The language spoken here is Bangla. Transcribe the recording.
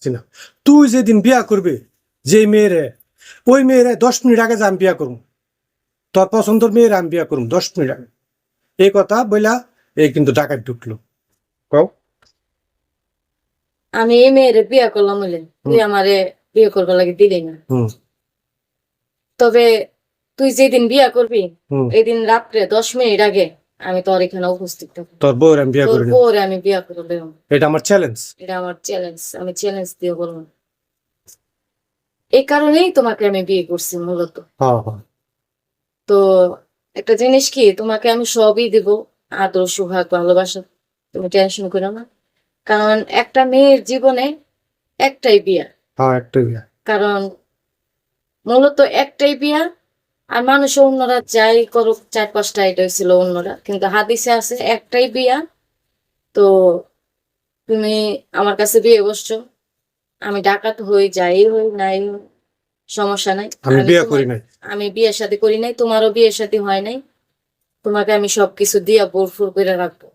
আসছি না। তুই যেদিন বিয়া করবি, যে মেয়েরে, ওই মেয়েরে 10 মিনিট আগে যে আমি বিয়া করবো, তোর পছন্দের মেয়েরে আমি বিয়া করবো 10 মিনিট আগে। এই কথা বইলা এই কিন্তু ঢাকায় ঢুকলো। কও। আমি এই মেয়েরে বিয়ে করলাম বলে তুই আমারে বিয়ে করবার লাগে দিলি না। হুম তবে তুই যেদিন বিয়ে করবি হুম এদিন রাত্রে 10 মিনিট আগে আমি তোর এখানে উপস্থিত থাকবো। তোর বউরে আমি বিয়া তোর করি না, পরে আমি বিয়ে করবো। এটা আমার চ্যালেঞ্জ। এটা আমার চ্যালেঞ্জ, আমি চ্যালেঞ্জ দিয়ে বলবো। এই কারণেই তোমাকে আমি বিয়ে করছি মূলত। হ্যাঁ হ্যাঁ। তো একটা জিনিস কি, তোমাকে আমি সবই দিব, আদর সোহাগ ভালোবাসা, তুমি টেনশন করো না। কারণ একটা মেয়ের জীবনে একটাই বিয়া, হ্যাঁ একটা বিয়া। কারণ মূলত একটাই বিয়া। আর মানুষ অন্যরা যাই করুক 4-5টা, এটা ছিল অন্যরা, কিন্তু হাদিসে আছে একটাই বিয়া। তো তুমি আমার কাছে বিয়ে বসছো, আমি ডাকাত হই, যাই হই নাই হই, সমস্যা নাই। আমি আমি বিয়া তোমার, করি নাই। আমি বিয়ে শাদী করি নাই, তোমারও বিয়ে শাদী হয় নাই। তোমাকে আমি সবকিছু দিয়া ভরপুর করে রাখবো।